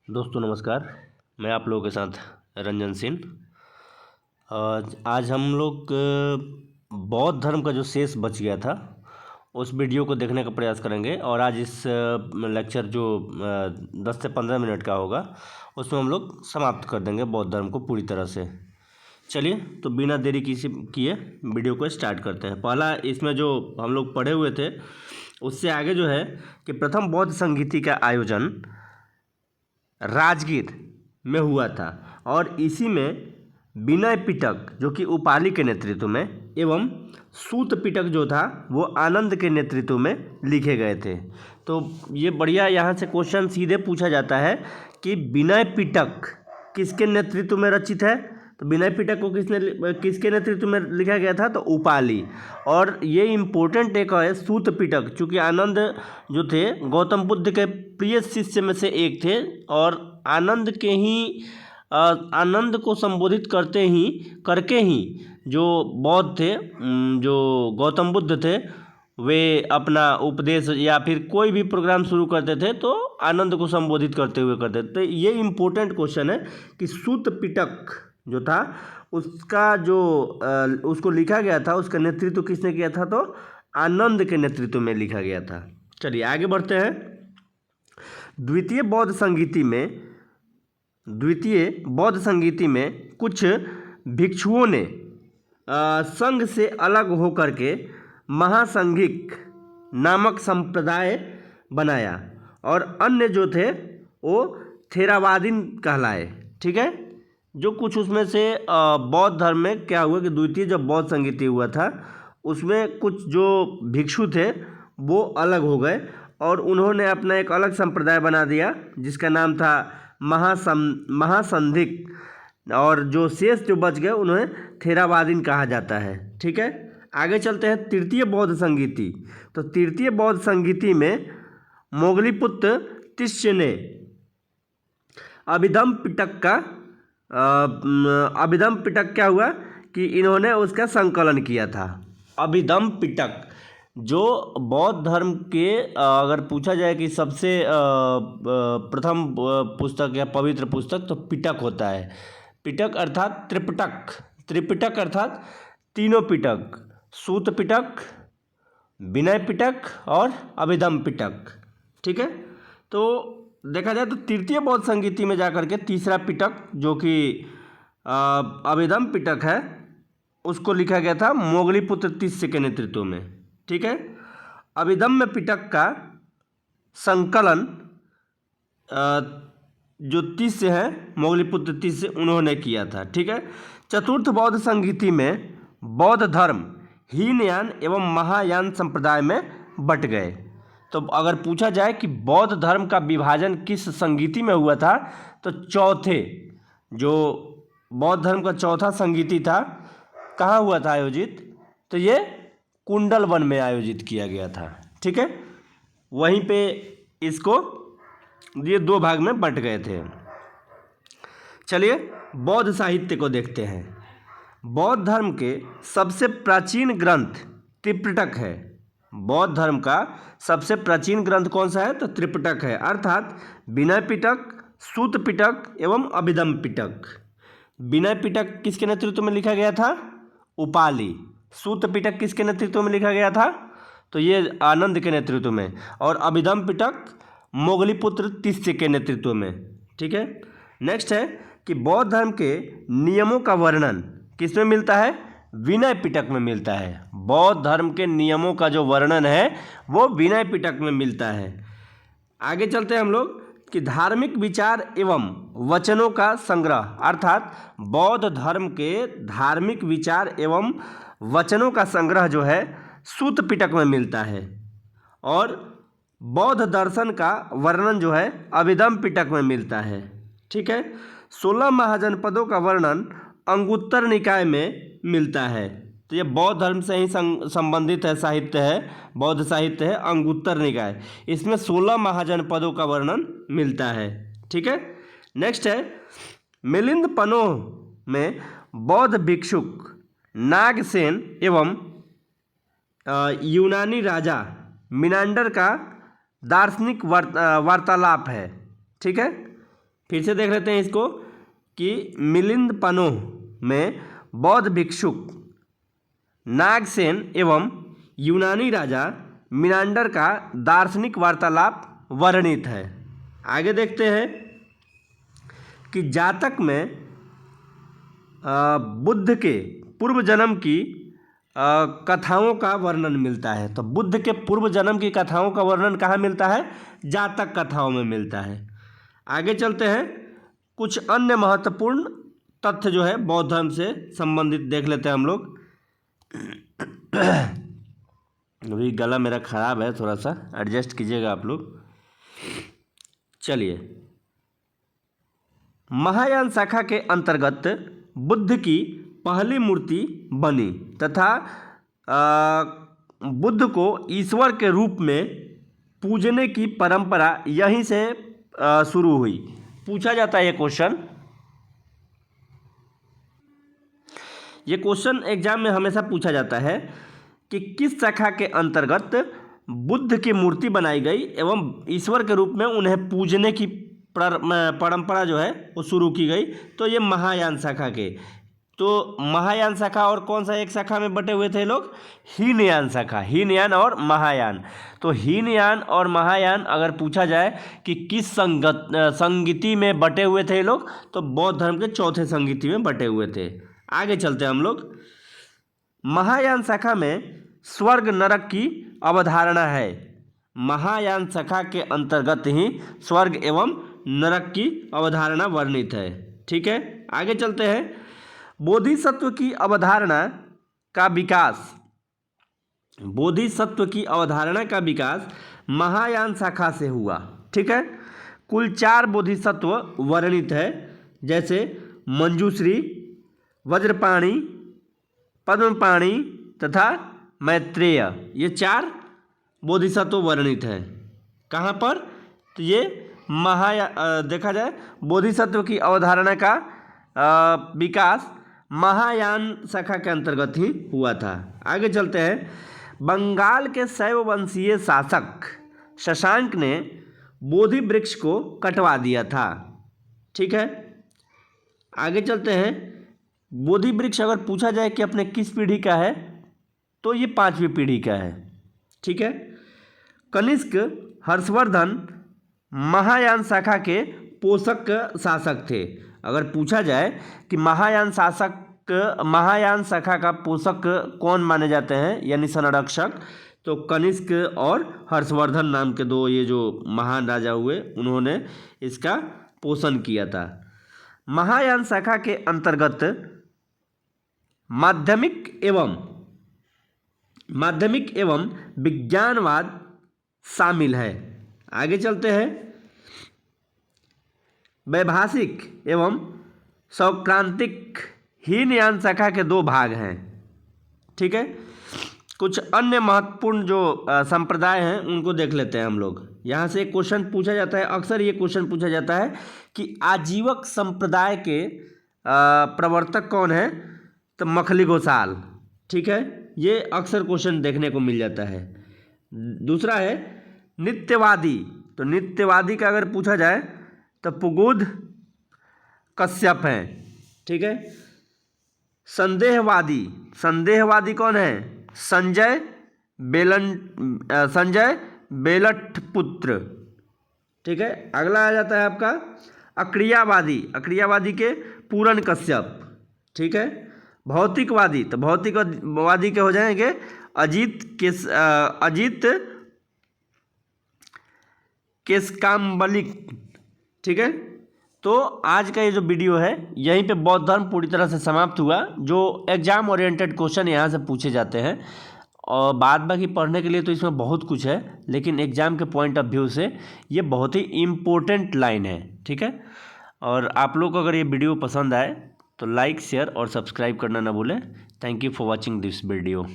दोस्तों नमस्कार। मैं आप लोगों के साथ रंजन सिंह। आज हम लोग बौद्ध धर्म का जो शेष बच गया था उस वीडियो को देखने का प्रयास करेंगे। और आज इस लेक्चर जो 10 से 15 मिनट का होगा उसमें हम लोग समाप्त कर देंगे बौद्ध धर्म को पूरी तरह से। चलिए तो बिना देरी किए वीडियो को स्टार्ट करते हैं। पहला इसमें जो हम लोग पढ़े हुए थे उससे आगे जो है कि प्रथम बौद्ध संगीति का आयोजन राजगीर में हुआ था और इसी में विनय पिटक जो कि उपाली के नेतृत्व में एवं सूत पिटक जो था वो आनंद के नेतृत्व में लिखे गए थे। तो ये बढ़िया यहाँ से क्वेश्चन सीधे पूछा जाता है कि विनय पिटक किसके नेतृत्व में रचित है। तो विनय पिटक को किसके नेतृत्व में लिखा गया था? तो उपाली। और ये इम्पोर्टेंट एक है सूत पिटक, चूँकि आनंद जो थे गौतम बुद्ध के प्रिय शिष्य में से एक थे और आनंद को संबोधित करके ही जो बौद्ध थे, जो गौतम बुद्ध थे, वे अपना उपदेश या फिर कोई भी प्रोग्राम शुरू करते थे तो आनंद को संबोधित करते हुए करते थे। तो ये इम्पोर्टेंट क्वेश्चन है कि सूत पिटक जो था उसका जो उसको लिखा गया था उसका नेतृत्व किसने किया था? तो आनंद के नेतृत्व में लिखा गया था। चलिए आगे बढ़ते हैं। द्वितीय बौद्ध संगीति में कुछ भिक्षुओं ने संघ से अलग होकर के महासंघिक नामक संप्रदाय बनाया और अन्य जो थे वो थेरावादीन कहलाए। ठीक है, जो कुछ उसमें से बौद्ध धर्म में क्या हुआ कि द्वितीय जब बौद्ध संगीति हुआ था उसमें कुछ जो भिक्षु थे वो अलग हो गए और उन्होंने अपना एक अलग संप्रदाय बना दिया जिसका नाम था महासंधिक, और जो शेष जो बच गए उन्हें थेरावादीन कहा जाता है। ठीक है, आगे चलते हैं तृतीय बौद्ध संगीति। तो तृतीय बौद्ध संगीति में मोगलीपुत्र तिस्य ने अभिधम पिटक क्या हुआ कि इन्होंने उसका संकलन किया था। अभिधम पिटक जो बौद्ध धर्म के अगर पूछा जाए कि सबसे प्रथम पुस्तक या पवित्र पुस्तक तो पिटक होता है। पिटक अर्थात त्रिपिटक अर्थात तीनों पिटक, सूत पिटक, विनय पिटक और अभिधम पिटक। ठीक है, तो देखा जाए तो तृतीय बौद्ध संगीति में जाकर के तीसरा पिटक जो कि अभिधम पिटक है उसको लिखा गया था मोगलीपुत्र तिस्य के नेतृत्व में। ठीक है, अभिधम्य पिटक का संकलन जो तिस्य है मोगलीपुत्र तिस्य उन्होंने किया था। ठीक है, चतुर्थ बौद्ध संगीति में बौद्ध धर्म हीनयान एवं महायान संप्रदाय में बट गए। तो अगर पूछा जाए कि बौद्ध धर्म का विभाजन किस संगीति में हुआ था तो जो बौद्ध धर्म का चौथा संगीति था कहाँ हुआ था आयोजित? तो ये कुंडल वन में आयोजित किया गया था। ठीक है, वहीं पे इसको ये दो भाग में बंट गए थे। चलिए बौद्ध साहित्य को देखते हैं। बौद्ध धर्म के सबसे प्राचीन ग्रंथ त्रिपिटक है। बौद्ध धर्म का सबसे प्राचीन ग्रंथ कौन सा है? तो त्रिपिटक है, अर्थात विनय पिटक, सूत पिटक एवं अभिधम पिटक। विनय पिटक किसके नेतृत्व में लिखा गया था? उपाली। सूत पिटक किसके नेतृत्व में लिखा गया था? तो ये आनंद के नेतृत्व में। और अभिधम पिटक मोगलीपुत्र तिस्य के नेतृत्व में। ठीक है, नेक्स्ट है कि बौद्ध धर्म के नियमों का वर्णन किसमें मिलता है? विनय पिटक में मिलता है। बौद्ध धर्म के नियमों का जो वर्णन है वो विनय पिटक में मिलता है। आगे चलते हैं हम लोग कि धार्मिक विचार एवं वचनों का संग्रह, अर्थात बौद्ध धर्म के धार्मिक विचार एवं वचनों का संग्रह जो है सूत पिटक में मिलता है। और बौद्ध दर्शन का वर्णन जो है अभिधम पिटक में मिलता है। ठीक है, 16 महाजनपदों का वर्णन अंगुत्तर निकाय में मिलता है। तो ये बौद्ध धर्म से ही संबंधित है, साहित्य है, बौद्ध साहित्य है अंगुत्तर निकाय। इसमें 16 महाजनपदों का वर्णन मिलता है। ठीक है, नेक्स्ट है मिलिंद पनोह में बौद्ध भिक्षुक नागसेन एवं यूनानी राजा मिनांडर का दार्शनिक वार्तालाप है। ठीक है, फिर से देख लेते हैं इसको कि मिलिंद पनोह में बौद्ध भिक्षुक नागसेन एवं यूनानी राजा मिनांडर का दार्शनिक वार्तालाप वर्णित है। आगे देखते हैं कि जातक में बुद्ध के पूर्व जन्म की कथाओं का वर्णन मिलता है। तो बुद्ध के पूर्व जन्म की कथाओं का वर्णन कहाँ मिलता है? जातक कथाओं में मिलता है। आगे चलते हैं, कुछ अन्य महत्वपूर्ण तथ्य जो है बौद्ध धर्म से संबंधित देख लेते हैं हम लोग। अभी गला मेरा खराब है, थोड़ा सा एडजस्ट कीजिएगा आप लोग। चलिए, महायान शाखा के अंतर्गत बुद्ध की पहली मूर्ति बनी तथा बुद्ध को ईश्वर के रूप में पूजने की परंपरा यहीं से शुरू हुई। पूछा जाता है ये क्वेश्चन एग्जाम में हमेशा पूछा जाता है कि किस शाखा के अंतर्गत बुद्ध की मूर्ति बनाई गई एवं ईश्वर के रूप में उन्हें पूजने की परंपरा जो है वो शुरू की गई। तो ये महायान शाखा के, तो महायान शाखा और कौन सा एक शाखा में बटे हुए थे लोग? हीनयान शाखा, हीनयान और महायान। तो हीनयान और महायान अगर पूछा जाए कि किस संगति में बटे हुए थे लोग, तो बौद्ध धर्म के चौथे संगति में बटे हुए थे। आगे चलते हैं हम लोग। महायान शाखा में स्वर्ग नरक की अवधारणा है। महायान शाखा के अंतर्गत ही स्वर्ग एवं नरक की अवधारणा वर्णित है। ठीक है, आगे चलते हैं। बोधिसत्व की अवधारणा का विकास, बोधिसत्व की अवधारणा का विकास महायान शाखा से हुआ। ठीक है, कुल 4 बोधिसत्व वर्णित है, जैसे मंजूश्री, वज्रपाणि, पद्मपाणि तथा मैत्रेय। ये 4 बोधिसत्व वर्णित है। कहाँ पर? तो ये देखा जाए बोधिसत्व की अवधारणा का विकास महायान शाखा के अंतर्गत ही हुआ था। आगे चलते हैं। बंगाल के शैव वंशीय शासक शशांक ने बोधि वृक्ष को कटवा दिया था। ठीक है, आगे चलते हैं। बोधि वृक्ष अगर पूछा जाए कि अपने किस पीढ़ी का है, तो ये 5वीं पीढ़ी का है। ठीक है, कनिष्क हर्षवर्धन महायान शाखा के पोषक शासक थे। अगर पूछा जाए कि महायान शाखा का पोषक कौन माने जाते हैं यानी संरक्षक, तो कनिष्क और हर्षवर्धन नाम के 2 ये जो महान राजा हुए, उन्होंने इसका पोषण किया था। महायान शाखा के अंतर्गत माध्यमिक एवं विज्ञानवाद शामिल है। आगे चलते हैं। वैभाषिक एवं सौक्रांतिक हीनयान शाखा के 2 भाग हैं। ठीक है, कुछ अन्य महत्वपूर्ण जो संप्रदाय हैं उनको देख लेते हैं हम लोग। यहाँ से एक क्वेश्चन पूछा जाता है, अक्सर ये क्वेश्चन पूछा जाता है कि आजीवक संप्रदाय के प्रवर्तक कौन है? तो मखली घोषाल। ठीक है, ये अक्सर क्वेश्चन देखने को मिल जाता है। दूसरा है नित्यवादी। तो नित्यवादी का अगर पूछा जाए तो पुगुद कश्यप हैं। ठीक है, संदेहवादी कौन है? संजय बेलटपुत्र। ठीक है, अगला आ जाता है आपका अक्रियावादी के पूरन कश्यप। ठीक है, भौतिकवादी, तो भौतिकवादी के हो जाएंगे अजीत केशकाम्बलिक। ठीक है, तो आज का ये जो वीडियो है यहीं पे बौद्ध धर्म पूरी तरह से समाप्त हुआ। जो एग्जाम ओरिएंटेड क्वेश्चन यहाँ से पूछे जाते हैं, और बाद बाकी पढ़ने के लिए तो इसमें बहुत कुछ है, लेकिन एग्ज़ाम के पॉइंट ऑफ व्यू से ये बहुत ही इम्पोर्टेंट लाइन है। ठीक है, और आप लोग को अगर ये वीडियो पसंद आए तो लाइक, शेयर और सब्सक्राइब करना ना भूलें। Thank you for watching this video.